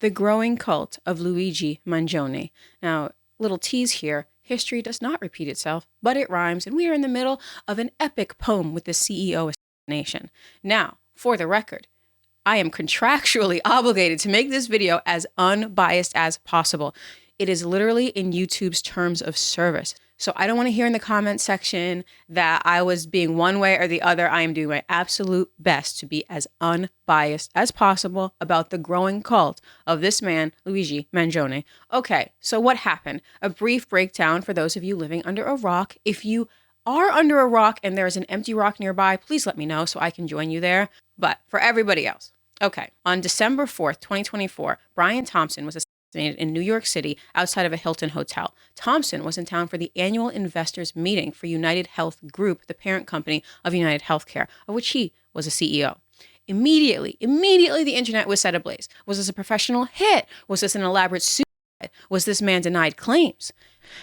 The growing cult of Luigi Mangione. Now, little tease here, history does not repeat itself, but it rhymes, and we are in the middle of an epic poem with the CEO assassination. Now, for the record, I am contractually obligated to make this video as unbiased as possible. It is literally in YouTube's terms of service. So I don't want to hear in the comment section that I was being one way or the other. I am doing my absolute best to be as unbiased as possible about the growing cult of this man, Luigi Mangione. Okay, so what happened? A brief breakdown for those of you living under a rock. If you are under a rock and there is an empty rock nearby, please let me know so I can join you there. But for everybody else, okay, on December 4th, 2024, Brian Thompson was in New York City outside of a Hilton hotel. Thompson was in town for the annual investors meeting for United Health Group, the parent company of United Healthcare, of which he was a CEO. Immediately, the internet was set ablaze. Was this a professional hit? Was this an elaborate suicide? Was this man denied claims?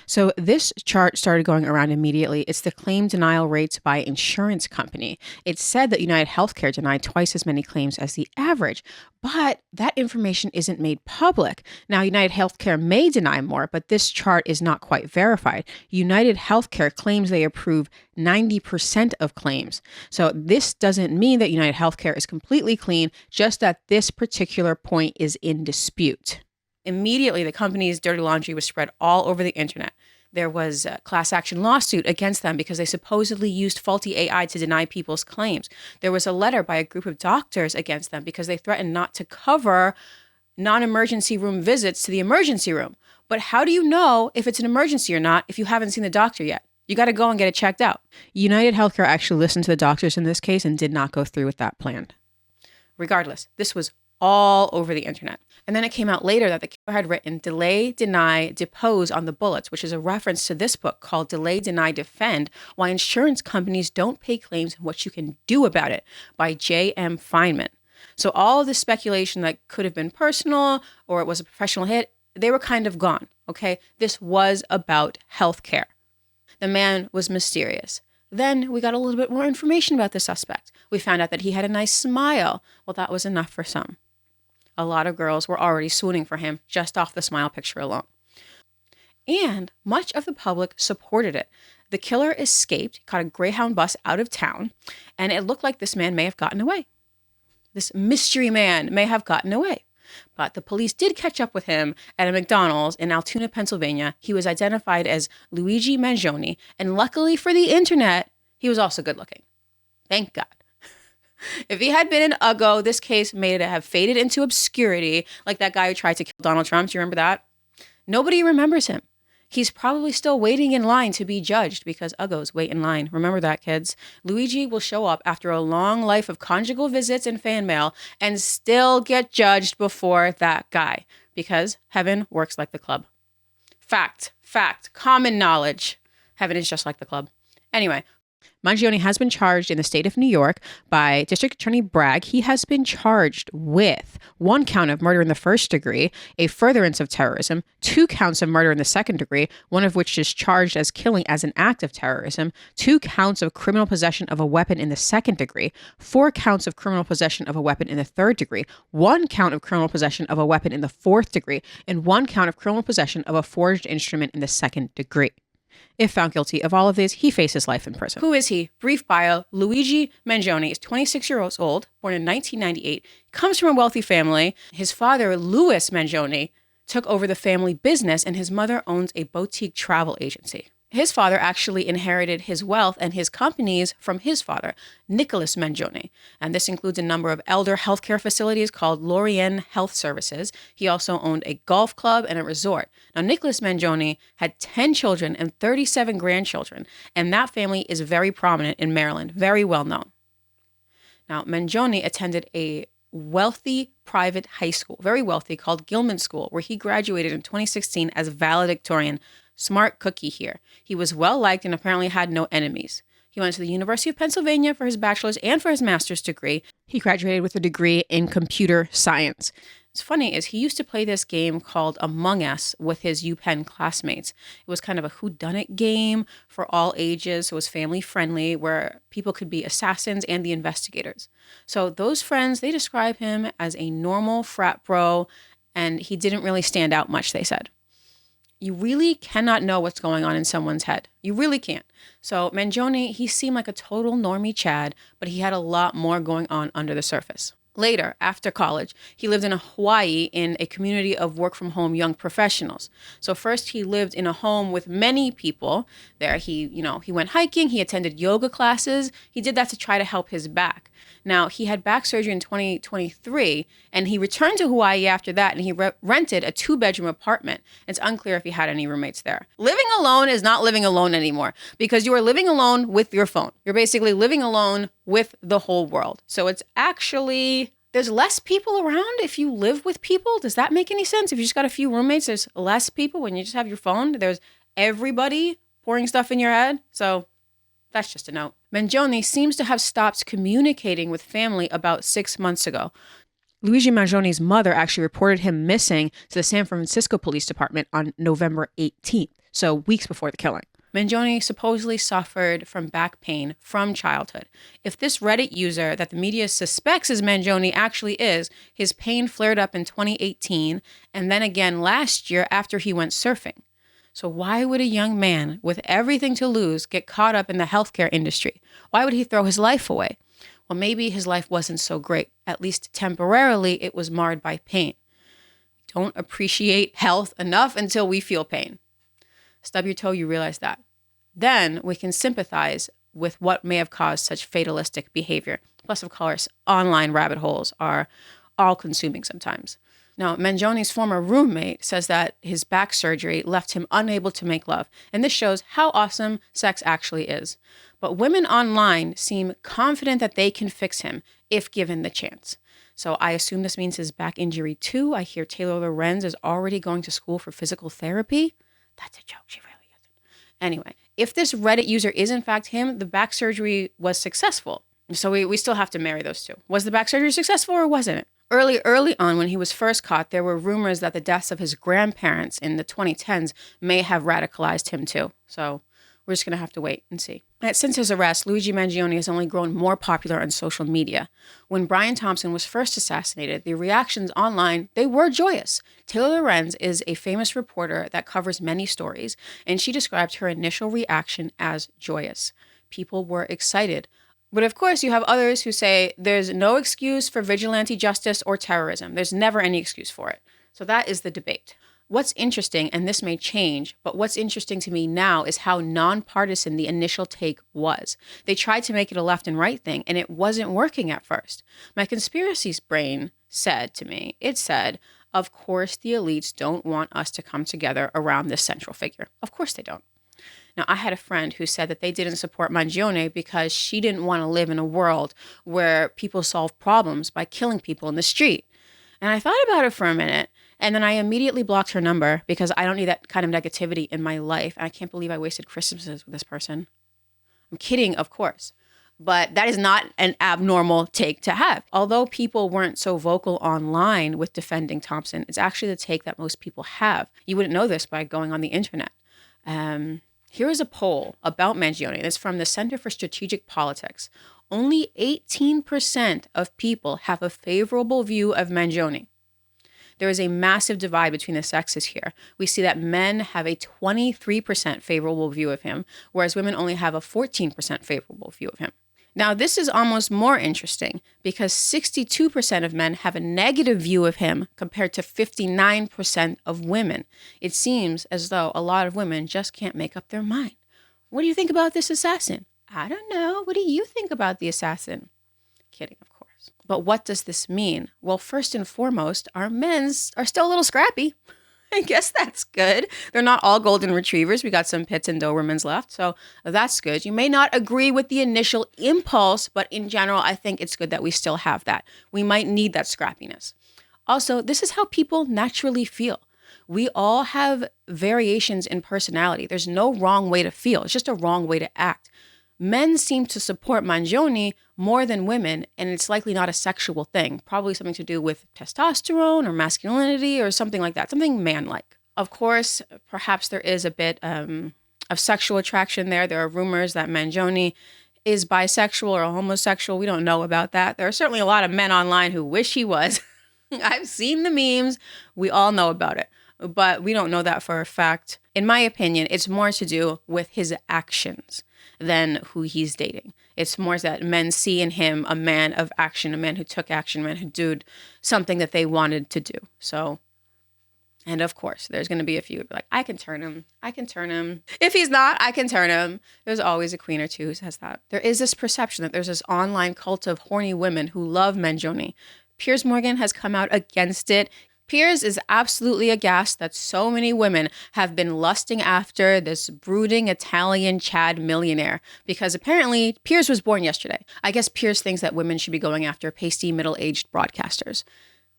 So this chart started going around immediately. It's the claim denial rates by insurance company. It said that United Healthcare denied twice as many claims as the average, but that information isn't made public. Now, United Healthcare may deny more, but this chart is not quite verified. United Healthcare claims they approve 90% of claims. So this doesn't mean that United Healthcare is completely clean, just that this particular point is in dispute. Immediately, the company's dirty laundry was spread all over the internet. There was a class action lawsuit against them because they supposedly used faulty AI to deny people's claims. There was a letter by a group of doctors against them because they threatened not to cover non-emergency room visits to the emergency room. But how do you know if it's an emergency or not if you haven't seen the doctor yet? You got to go and get it checked out. United Healthcare actually listened to the doctors in this case and did not go through with that plan. Regardless, this was all over the internet. And then it came out later that the killer had written delay, deny, depose on the bullets, which is a reference to this book called Delay, Deny, Defend, Why Insurance Companies Don't Pay Claims and What You Can Do About It by J.M. Feynman. So all of the speculation that could have been personal or it was a professional hit, they were kind of gone, okay? This was about healthcare. The man was mysterious. Then we got a little bit more information about the suspect. We found out that he had a nice smile. Well, that was enough for some. A lot of girls were already swooning for him just off the smile picture alone. And much of the public supported it. The killer escaped, caught a Greyhound bus out of town, and it looked like this man may have gotten away. This mystery man may have gotten away. But the police did catch up with him at a McDonald's in Altoona, Pennsylvania. He was identified as Luigi Mangione, and luckily for the internet, he was also good looking. Thank God. If he had been an uggo, this case may have faded into obscurity, like that guy who tried to kill Donald Trump. Do you remember that? Nobody remembers him. He's probably still waiting in line to be judged because uggos wait in line. Remember that, kids. Luigi will show up after a long life of conjugal visits and fan mail and still get judged before that guy because heaven works like the club. Fact, common knowledge. Heaven is just like the club. Anyway, Mangione has been charged in the state of New York by District Attorney Bragg. He has been charged with 1 count of murder in the first degree, a furtherance of terrorism, 2 counts of murder in the second degree, one of which is charged as killing as an act of terrorism, 2 counts of criminal possession of a weapon in the second degree, 4 counts of criminal possession of a weapon in the third degree, 1 count of criminal possession of a weapon in the fourth degree, and 1 count of criminal possession of a forged instrument in the second degree. If found guilty of all of these, he faces life in prison. Who is he? Brief bio. Luigi Mangione is 26 years old, born in 1998, comes from a wealthy family. His father, Louis Mangione, took over the family business, and his mother owns a boutique travel agency. His father actually inherited his wealth and his companies from his father, Nicholas Mangione. And this includes a number of elder healthcare facilities called Lorien Health Services. He also owned a golf club and a resort. Now, Nicholas Mangione had 10 children and 37 grandchildren, and that family is very prominent in Maryland, very well known. Now, Mangione attended a wealthy private high school, very wealthy, called Gilman School, where he graduated in 2016 as valedictorian. Smart cookie here. He was well-liked and apparently had no enemies. He went to the University of Pennsylvania for his bachelor's and for his master's degree. He graduated with a degree in computer science. What's funny is he used to play this game called Among Us with his UPenn classmates. It was kind of a whodunit game for all ages. So it was family friendly where people could be assassins and the investigators. So those friends, they describe him as a normal frat bro and he didn't really stand out much, they said. You really cannot know what's going on in someone's head. You really can't. So Mangione, he seemed like a total normie Chad, but he had a lot more going on under the surface. Later, after college, he lived in Hawaii in a community of work-from-home young professionals. So first he lived in a home with many people there. He went hiking, he attended yoga classes. He did that to try to help his back. Now, he had back surgery in 2023, and he returned to Hawaii after that, and he rented a 2-bedroom apartment. It's unclear if he had any roommates there. Living alone is not living alone anymore because you are living alone with your phone. You're basically living alone with the whole world. So it's actually, there's less people around if you live with people. Does that make any sense? If you just got a few roommates, there's less people when you just have your phone. There's everybody pouring stuff in your head. So that's just a note. Mangione seems to have stopped communicating with family about 6 months ago. Luigi Mangione's mother actually reported him missing to the San Francisco Police Department on November 18th, so weeks before the killing. Mangione supposedly suffered from back pain from childhood. If this Reddit user that the media suspects is Mangione actually is, his pain flared up in 2018 and then again last year after he went surfing. So why would a young man with everything to lose get caught up in the healthcare industry? Why would he throw his life away? Well, maybe his life wasn't so great. At least temporarily, it was marred by pain. Don't appreciate health enough until we feel pain. Stub your toe, you realize that. Then we can sympathize with what may have caused such fatalistic behavior. Plus, of course, online rabbit holes are all-consuming sometimes. Now, Mangione's former roommate says that his back surgery left him unable to make love, and this shows how awesome sex actually is. But women online seem confident that they can fix him if given the chance. So I assume this means his back injury too. I hear Taylor Lorenz is already going to school for physical therapy. That's a joke, she really isn't. Anyway, if this Reddit user is in fact him, the back surgery was successful. So we still have to marry those two. Was the back surgery successful or wasn't it? Early on, when he was first caught, there were rumors that the deaths of his grandparents in the 2010s may have radicalized him too. So we're just going to have to wait and see. Since his arrest, Luigi Mangione has only grown more popular on social media. When Brian Thompson was first assassinated, the reactions online, they were joyous. Taylor Lorenz is a famous reporter that covers many stories, and she described her initial reaction as joyous. People were excited. But of course, you have others who say there's no excuse for vigilante justice or terrorism. There's never any excuse for it. So that is the debate. What's interesting, and this may change, but what's interesting to me now is how nonpartisan the initial take was. They tried to make it a left and right thing, and it wasn't working at first. My conspiracies brain said to me, it said, of course the elites don't want us to come together around this central figure. Of course they don't. Now, I had a friend who said that they didn't support Mangione because she didn't want to live in a world where people solve problems by killing people in the street. And I thought about it for a minute, and then I immediately blocked her number because I don't need that kind of negativity in my life. And I can't believe I wasted Christmases with this person. I'm kidding, of course. But that is not an abnormal take to have. Although people weren't so vocal online with defending Thompson, it's actually the take that most people have. You wouldn't know this by going on the internet. Here is a poll about Mangione. It's from the Center for Strategic Politics. Only 18% of people have a favorable view of Mangione. There is a massive divide between the sexes here. We see that men have a 23% favorable view of him, whereas women only have a 14% favorable view of him. Now, this is almost more interesting because 62% of men have a negative view of him compared to 59% of women. It seems as though a lot of women just can't make up their mind. What do you think about this assassin? I don't know. What do you think about the assassin? Kidding, of course. But what does this mean? Well, first and foremost, our men's are still a little scrappy. I guess that's good. They're not all golden retrievers. We got some Pits and Dobermans left, so that's good. You may not agree with the initial impulse, but in general, I think it's good that we still have that. We might need that scrappiness. Also, this is how people naturally feel. We all have variations in personality. There's no wrong way to feel. It's just a wrong way to act. Men seem to support Mangione more than women, and it's likely not a sexual thing, probably something to do with testosterone or masculinity or something like that, something man-like. Of course, perhaps there is a bit of sexual attraction there. There are rumors that Mangione is bisexual or homosexual. We don't know about that. There are certainly a lot of men online who wish he was. I've seen the memes. We all know about it, but we don't know that for a fact. In my opinion, it's more to do with his actions than who he's dating. It's more that men see in him a man of action, a man who took action, a man who did something that they wanted to do. So, and of course, there's going to be a few like, I can turn him. I can turn him. If he's not, I can turn him. There's always a queen or two who says that. There is this perception that there's this online cult of horny women who love Mangione. Piers Morgan has come out against it. Piers is absolutely aghast that so many women have been lusting after this brooding Italian Chad millionaire because apparently Piers was born yesterday. I guess Piers thinks that women should be going after pasty middle-aged broadcasters.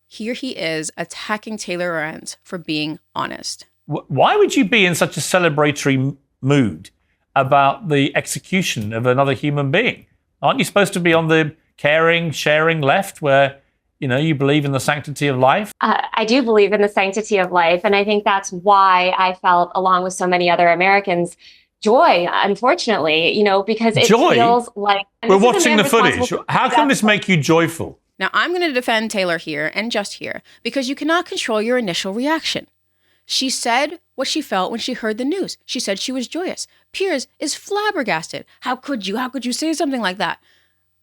Here he is attacking Taylor Lorenz for being honest. Why would you be in such a celebratory mood about the execution of another human being? Aren't you supposed to be on the caring, sharing left where, you believe in the sanctity of life? I do believe in the sanctity of life. And I think that's why I felt, along with so many other Americans, joy, unfortunately, because it feels like... We're watching the footage. How can this make you joyful? Now, I'm going to defend Taylor here and just here because you cannot control your initial reaction. She said what she felt when she heard the news. She said she was joyous. Piers is flabbergasted. How could you? How could you say something like that?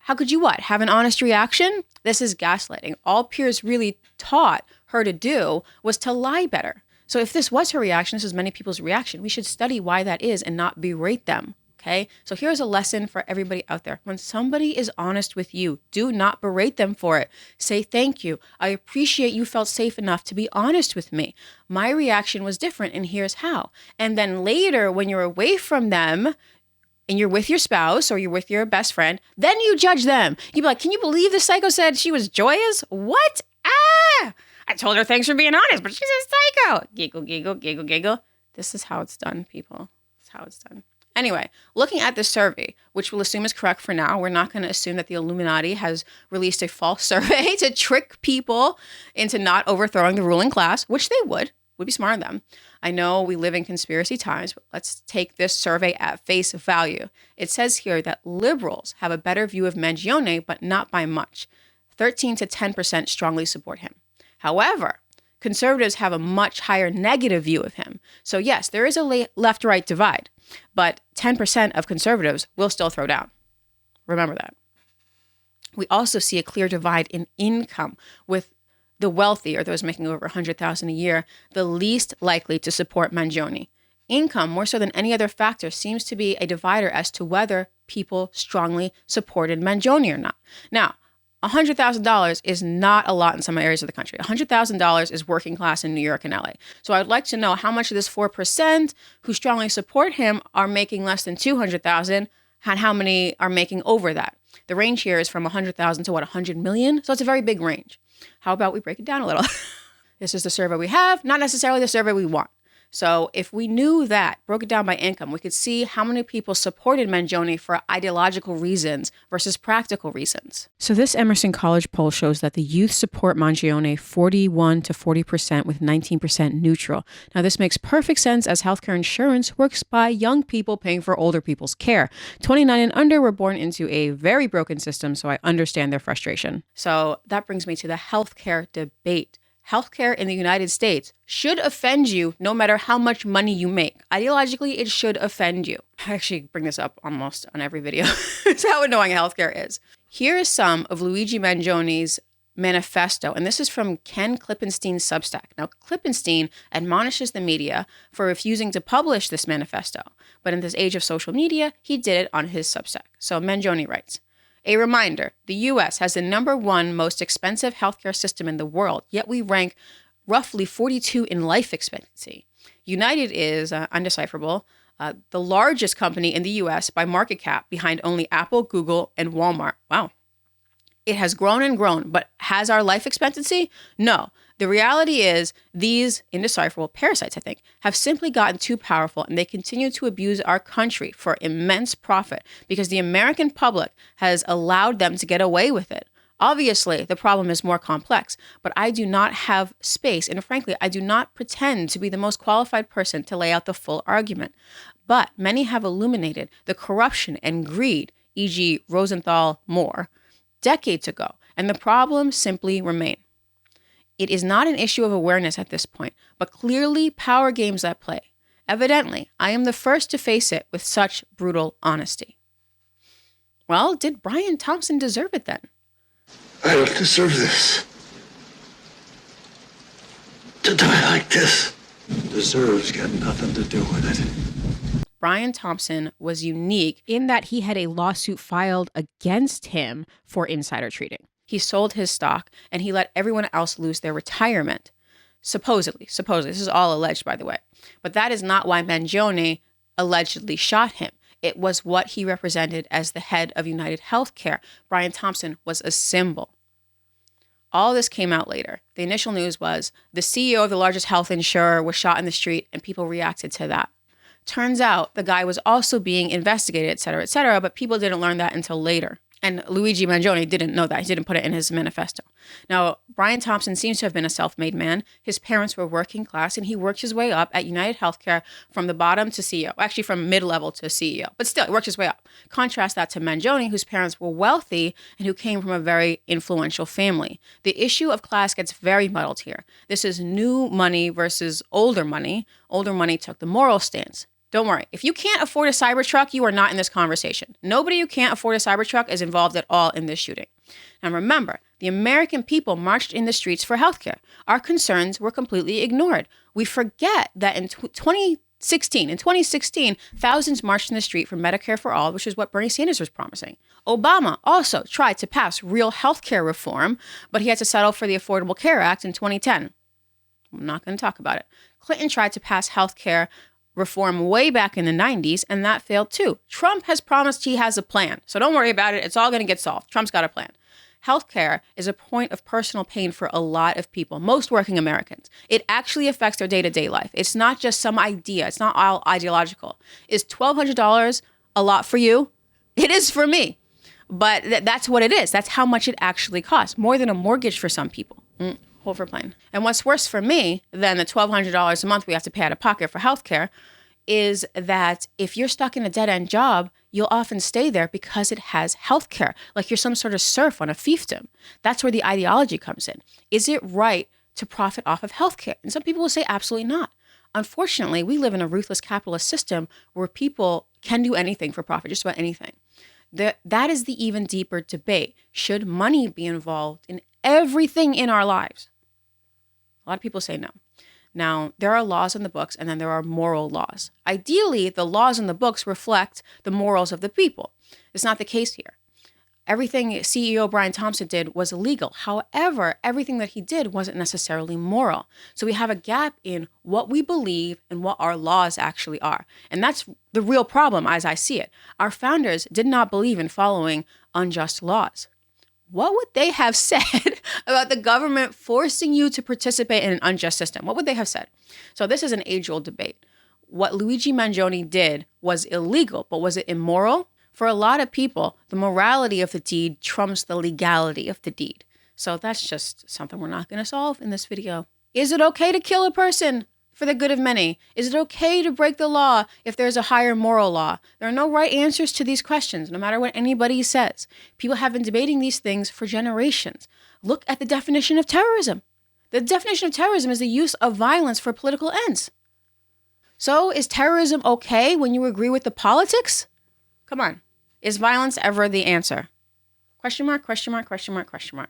How could you what? Have an honest reaction? This is gaslighting. All Piers really taught her to do was to lie better. So if this was her reaction, this is many people's reaction, we should study why that is and not berate them. Okay? So here's a lesson for everybody out there. When somebody is honest with you, do not berate them for it. Say thank you. I appreciate you felt safe enough to be honest with me. My reaction was different and here's how. And then later when you're away from them, and you're with your spouse or you're with your best friend, then you judge them. You'd be like, can you believe the psycho said she was joyous? What? I told her thanks for being honest, but she's a psycho. Giggle, giggle, giggle, giggle. This is how it's done, people. This is how it's done. Anyway, looking at this survey, which we'll assume is correct for now, we're not going to assume that the Illuminati has released a false survey to trick people into not overthrowing the ruling class, which they would be smart of them. I know we live in conspiracy times, but let's take this survey at face value. It says here that liberals have a better view of Mangione, but not by much. 13 to 10% strongly support him. However, conservatives have a much higher negative view of him. So yes, there is a left-right divide, but 10% of conservatives will still throw down. Remember that. We also see a clear divide in income, with the wealthy, or those making over $100,000 a year, the least likely to support Mangione. Income, more so than any other factor, seems to be a divider as to whether people strongly supported Mangione or not. Now, $100,000 is not a lot in some areas of the country. $100,000 is working class in New York and LA. So I'd like to know how much of this 4% who strongly support him are making less than $200,000 and how many are making over that. The range here is from 100,000 to 100 million. So it's a very big range. How about we break it down a little? This is the survey we have, not necessarily the survey we want. So if we knew that, broke it down by income, we could see how many people supported Mangione for ideological reasons versus practical reasons. So this Emerson College poll shows that the youth support Mangione 41 to 40% with 19% neutral. Now this makes perfect sense as healthcare insurance works by young people paying for older people's care. 29 and under were born into a very broken system, so I understand their frustration. So that brings me to the healthcare debate. Healthcare in the United States should offend you no matter how much money you make. Ideologically, it should offend you. I actually bring this up almost on every video. It's how annoying healthcare is. Here is some of Luigi Mangione's manifesto, and this is from Ken Klippenstein's Substack. Now, Klippenstein admonishes the media for refusing to publish this manifesto, but in this age of social media, he did it on his Substack. So Mangione writes, a reminder, the U.S. has the #1 most expensive healthcare system in the world, yet we rank roughly 42 in life expectancy. United is undecipherable, the largest company in the U.S. by market cap, behind only Apple, Google, and Walmart. Wow. It has grown and grown, but has our life expectancy? No. The reality is these indecipherable parasites, I think, have simply gotten too powerful, and they continue to abuse our country for immense profit because the American public has allowed them to get away with it. Obviously, the problem is more complex, but I do not have space, and frankly, I do not pretend to be the most qualified person to lay out the full argument. But many have illuminated the corruption and greed, e.g. Rosenthal Moore, decades ago, and the problems simply remain. It is not an issue of awareness at this point, but clearly power games at play. Evidently, I am the first to face it with such brutal honesty. Well, did Brian Thompson deserve it then? I don't deserve this. To die like this. Deserves got nothing to do with it. Brian Thompson was unique in that he had a lawsuit filed against him for insider trading. He sold his stock and he let everyone else lose their retirement. Supposedly. This is all alleged, by the way. But that is not why Mangione allegedly shot him. It was what he represented as the head of United Healthcare. Brian Thompson was a symbol. All this came out later. The initial news was the CEO of the largest health insurer was shot in the street, and people reacted to that. Turns out the guy was also being investigated, et cetera, but people didn't learn that until later. And Luigi Mangione didn't know that. He didn't put it in his manifesto. Now, Brian Thompson seems to have been a self-made man. His parents were working class, and he worked his way up at United Healthcare from the bottom to CEO. Actually, from mid-level to CEO. But still, he worked his way up. Contrast that to Mangione, whose parents were wealthy and who came from a very influential family. The issue of class gets very muddled here. This is new money versus older money. Older money took the moral stance. Don't worry. If you can't afford a Cybertruck, you are not in this conversation. Nobody who can't afford a Cybertruck is involved at all in this shooting. Now remember, the American people marched in the streets for healthcare. Our concerns were completely ignored. We forget that in 2016, thousands marched in the street for Medicare for all, which is what Bernie Sanders was promising. Obama also tried to pass real healthcare reform, but he had to settle for the Affordable Care Act in 2010. I'm not going to talk about it. Clinton tried to pass healthcare reform way back in the 90s, and that failed too. Trump has promised he has a plan, so don't worry about it. It's all going to get solved. Trump's got a plan. Healthcare is a point of personal pain for a lot of people, most working Americans. It actually affects their day-to-day life. It's not just some idea. It's not all ideological. Is $1,200 a lot for you? It is for me. But that's what it is. That's how much it actually costs. More than a mortgage for some people. Hold for plane. And what's worse for me than the $1,200 a month we have to pay out of pocket for healthcare is that if you're stuck in a dead-end job, you'll often stay there because it has healthcare, like you're some sort of serf on a fiefdom. That's where the ideology comes in. Is it right to profit off of healthcare? And some people will say absolutely not. Unfortunately, we live in a ruthless capitalist system where people can do anything for profit, just about anything. That is the even deeper debate. Should money be involved in everything in our lives? A lot of people say no. Now, there are laws in the books, and then there are moral laws. Ideally, the laws in the books reflect the morals of the people. It's not the case here. Everything CEO Brian Thompson did was illegal. However, everything that he did wasn't necessarily moral. So we have a gap in what we believe and what our laws actually are. And that's the real problem as I see it. Our founders did not believe in following unjust laws. What would they have said about the government forcing you to participate in an unjust system? What would they have said? So this is an age-old debate. What Luigi Mangione did was illegal, but was it immoral? For a lot of people, the morality of the deed trumps the legality of the deed. So that's just something we're not going to solve in this video. Is it okay to kill a person for the good of many? Is it okay to break the law if there's a higher moral law? There are no right answers to these questions, no matter what anybody says. People have been debating these things for generations. Look at the definition of terrorism. The definition of terrorism is the use of violence for political ends. So is terrorism okay when you agree with the politics? Come on. Is violence ever the answer? Question mark, question mark, question mark, question mark.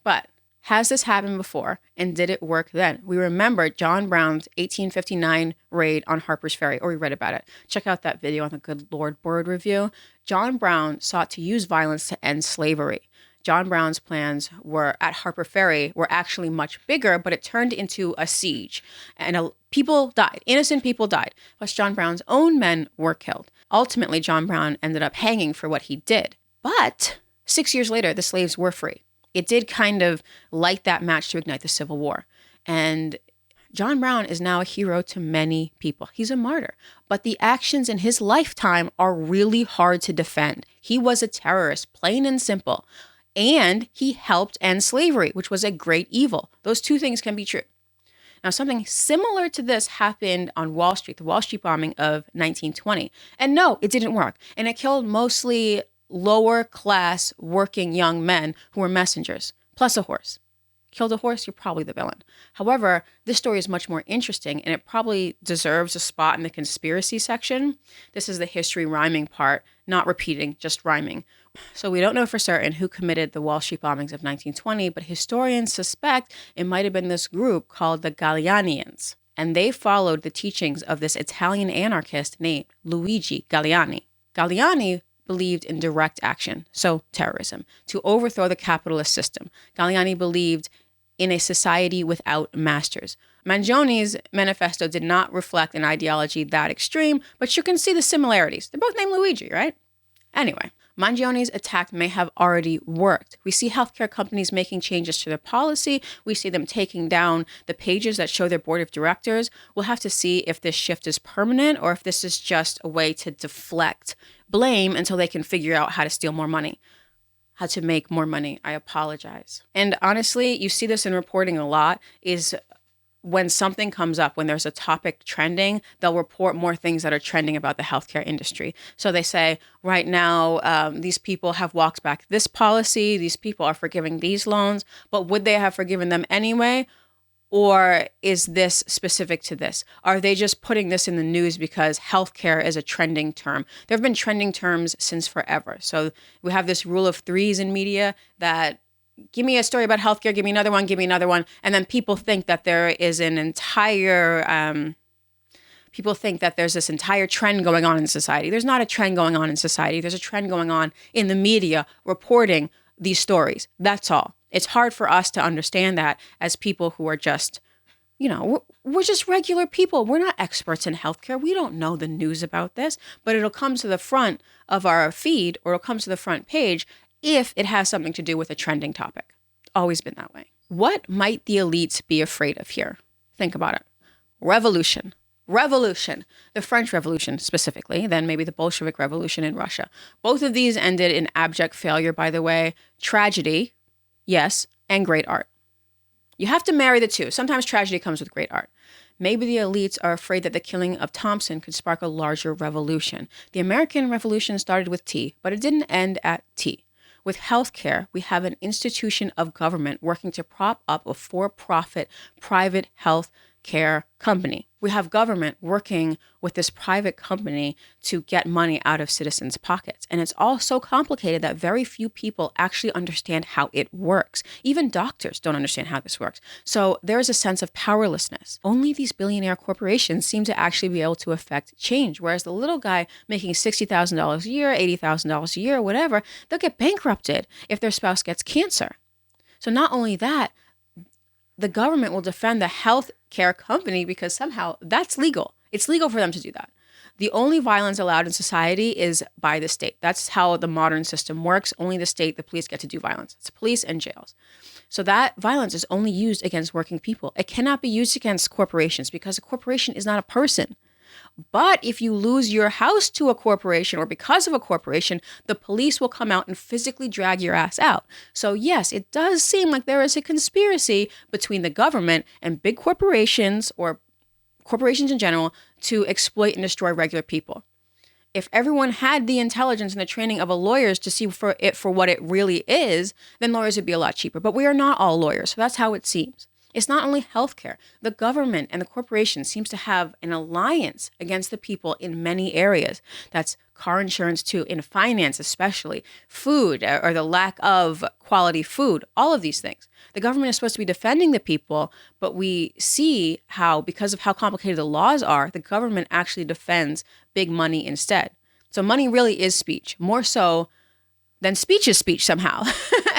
But has this happened before, and did it work then? We remember John Brown's 1859 raid on Harper's Ferry, or we read about it. Check out that video on the Good Lord Board review. John Brown sought to use violence to end slavery. John Brown's plans were at Harper Ferry were actually much bigger, but it turned into a siege. And people died. Innocent people died. Plus, John Brown's own men were killed. Ultimately, John Brown ended up hanging for what he did. But 6 years later, the slaves were free. It did kind of light that match to ignite the Civil War. And John Brown is now a hero to many people. He's a martyr. But the actions in his lifetime are really hard to defend. He was a terrorist, plain and simple. And he helped end slavery, which was a great evil. Those two things can be true. Now, something similar to this happened on Wall Street, the Wall Street bombing of 1920. And no, it didn't work. And it killed mostly lower class working young men who were messengers, plus a horse. Killed a horse, you're probably the villain. However, this story is much more interesting, and it probably deserves a spot in the conspiracy section. This is the history rhyming part, not repeating, just rhyming. So we don't know for certain who committed the Wall Street bombings of 1920, but historians suspect it might have been this group called the Gallianians. And they followed the teachings of this Italian anarchist named Luigi Galliani. Galliani believed in direct action, so terrorism, to overthrow the capitalist system. Galliani believed in a society without masters. Mangione's manifesto did not reflect an ideology that extreme, but you can see the similarities. They're both named Luigi, right? Anyway, Mangione's attack may have already worked. We see healthcare companies making changes to their policy. We see them taking down the pages that show their board of directors. We'll have to see if this shift is permanent or if this is just a way to deflect blame until they can figure out how to steal more money, how to make more money. I apologize. And honestly, you see this in reporting a lot, is when something comes up, when there's a topic trending, they'll report more things that are trending about the healthcare industry. So they say, right now, these people have walked back this policy, these people are forgiving these loans, but would they have forgiven them anyway? Or is this specific to this? Are they just putting this in the news because healthcare is a trending term? There have been trending terms since forever. So we have this rule of threes in media that give me a story about healthcare, give me another one, give me another one. And then people think that there is an entire, people think that there's this entire trend going on in society. There's not a trend going on in society. There's a trend going on in the media reporting these stories. That's all. It's hard for us to understand that as people who are just, we're just regular people. We're not experts in healthcare. We don't know the news about this, but it'll come to the front of our feed or it'll come to the front page if it has something to do with a trending topic. Always been that way. What might the elites be afraid of here? Think about it. Revolution. The French Revolution specifically, then maybe the Bolshevik Revolution in Russia. Both of these ended in abject failure, by the way. Tragedy, yes, and great art. You have to marry the two. Sometimes tragedy comes with great art. Maybe the elites are afraid that the killing of Thompson could spark a larger revolution. The American Revolution started with tea, but it didn't end at tea. With healthcare, we have an institution of government working to prop up a for-profit private health care company. We have government working with this private company to get money out of citizens' pockets. And it's all so complicated that very few people actually understand how it works. Even doctors don't understand how this works. So there's a sense of powerlessness. Only these billionaire corporations seem to actually be able to affect change. Whereas the little guy making $60,000 a year, $80,000 a year, whatever, they'll get bankrupted if their spouse gets cancer. So not only that, the government will defend the health care company because somehow that's legal. It's legal for them to do that. The only violence allowed in society is by the state. That's how the modern system works. Only the state, the police get to do violence. It's police and jails. So that violence is only used against working people. It cannot be used against corporations because a corporation is not a person. But if you lose your house to a corporation or because of a corporation, the police will come out and physically drag your ass out. So yes, it does seem like there is a conspiracy between the government and big corporations or corporations in general to exploit and destroy regular people. If everyone had the intelligence and the training of a lawyers to see for what it really is, then lawyers would be a lot cheaper. But we are not all lawyers, so that's how it seems. It's not only healthcare. The government and the corporation seems to have an alliance against the people in many areas. That's car insurance too, in finance especially, food or the lack of quality food, all of these things. The government is supposed to be defending the people, but we see how, because of how complicated the laws are, the government actually defends big money instead. So money really is speech, more so than speech is speech somehow.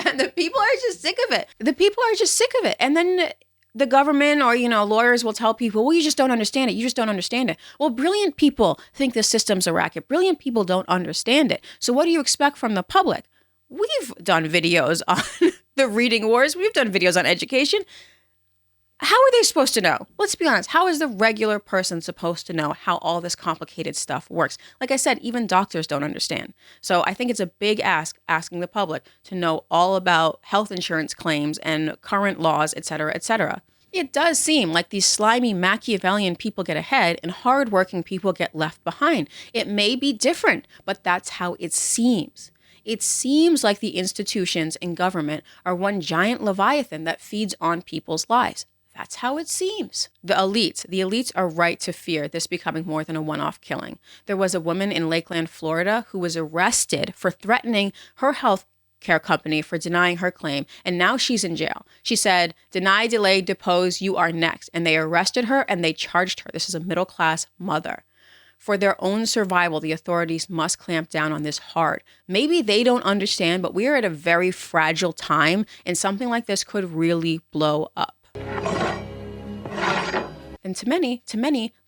And the people are just sick of it. And then the government or, lawyers will tell people, well, you just don't understand it. You just don't understand it. Well, brilliant people think the system's a racket. Brilliant people don't understand it. So what do you expect from the public? We've done videos on the reading wars. We've done videos on education. How are they supposed to know? Let's be honest. How is the regular person supposed to know how all this complicated stuff works? Like I said, even doctors don't understand. So I think it's a big ask asking the public to know all about health insurance claims and current laws, et cetera, et cetera. It does seem like these slimy Machiavellian people get ahead and hardworking people get left behind. It may be different, but that's how it seems. It seems like the institutions in government are one giant leviathan that feeds on people's lives. That's how it seems. The elites are right to fear this becoming more than a one-off killing. There was a woman in Lakeland, Florida, who was arrested for threatening her health care company for denying her claim, and now she's in jail. She said, "Deny, delay, depose, you are next." And they arrested her and they charged her. This is a middle-class mother. For their own survival, the authorities must clamp down on this hard. Maybe they don't understand, but we are at a very fragile time, and something like this could really blow up. And to many,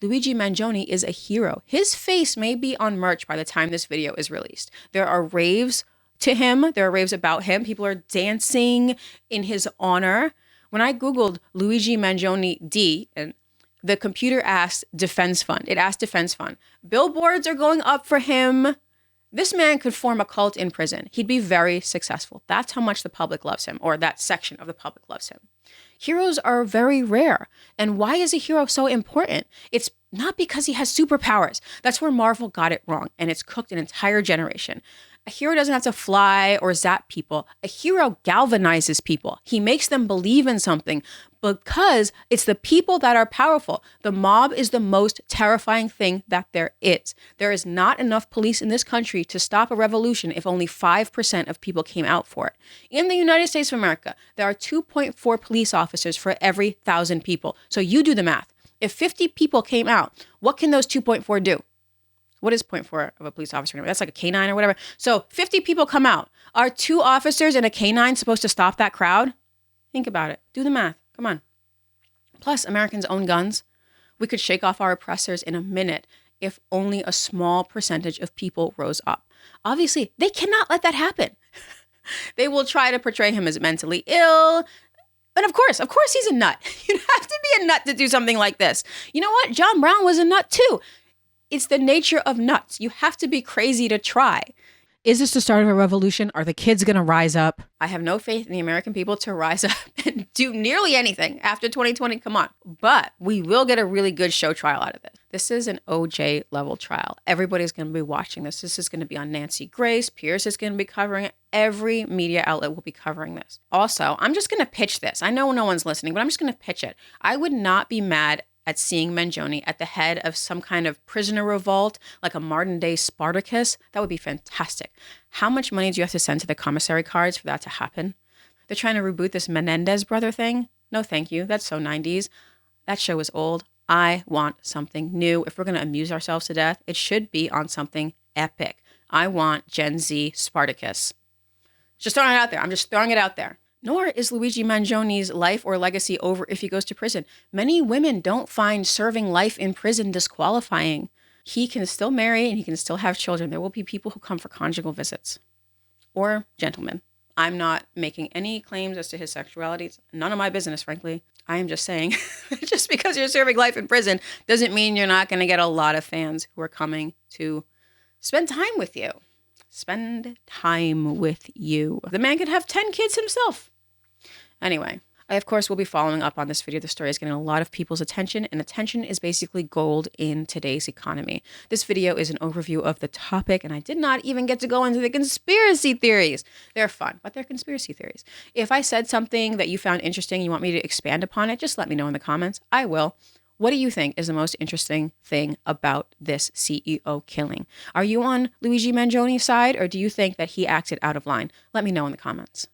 Luigi Mangione is a hero. His face may be on merch by the time this video is released. There are raves to him. There are raves about him. People are dancing in his honor. When I Googled Luigi Mangione D, and the computer asked Defense Fund. It asked Defense Fund. Billboards are going up for him. This man could form a cult in prison. He'd be very successful. That's how much the public loves him, or that section of the public loves him. Heroes are very rare. And why is a hero so important? It's not because he has superpowers. That's where Marvel got it wrong, and it's cooked an entire generation. A hero doesn't have to fly or zap people. A hero galvanizes people. He makes them believe in something because it's the people that are powerful. The mob is the most terrifying thing that there is. There is not enough police in this country to stop a revolution if only 5% of people came out for it. In the United States of America, there are 2.4 police officers for every 1,000 people. So you do the math. If 50 people came out, what can those 2.4 do? What is 0.4 of a police officer? That's like a canine or whatever. So 50 people come out. Are 2 officers and a canine supposed to stop that crowd? Think about it. Do the math. Come on. Plus, Americans own guns. We could shake off our oppressors in a minute if only a small percentage of people rose up. Obviously, they cannot let that happen. They will try to portray him as mentally ill. And of course, he's a nut. You'd have to be a nut to do something like this. You know what? John Brown was a nut too. It's the nature of nuts. You have to be crazy to try. Is this the start of a revolution? Are the kids going to rise up? I have no faith in the American people to rise up and do nearly anything after 2020. Come on. But we will get a really good show trial out of this. This is an OJ level trial. Everybody's going to be watching this. This is going to be on Nancy Grace. Pierce is going to be covering it. Every media outlet will be covering this. Also, I'm just going to pitch this. I know no one's listening, but I'm just going to pitch it. I would not be mad at seeing Mangione at the head of some kind of prisoner revolt, like a modern day Spartacus. That would be fantastic. How much money do you have to send to the commissary cards for that to happen? They're trying to reboot this Menendez brother thing. No, thank you. That's so 90s. That show is old. I want something new. If we're going to amuse ourselves to death, it should be on something epic. I want Gen Z Spartacus. Just throwing it out there. I'm just throwing it out there. Nor is Luigi Mangione's life or legacy over if he goes to prison. Many women don't find serving life in prison disqualifying. He can still marry and he can still have children. There will be people who come for conjugal visits. Or gentlemen. I'm not making any claims as to his sexuality. It's none of my business, frankly. I am just saying, just because you're serving life in prison doesn't mean you're not going to get a lot of fans who are coming to spend time with you. Spend time with you. The man could have 10 kids himself. Anyway, I, of course, will be following up on this video. The story is getting a lot of people's attention, and attention is basically gold in today's economy. This video is an overview of the topic, and I did not even get to go into the conspiracy theories. They're fun, but they're conspiracy theories. If I said something that you found interesting, you want me to expand upon it, just let me know in the comments. I will. What do you think is the most interesting thing about this CEO killing? Are you on Luigi Mangione's side, or do you think that he acted out of line? Let me know in the comments.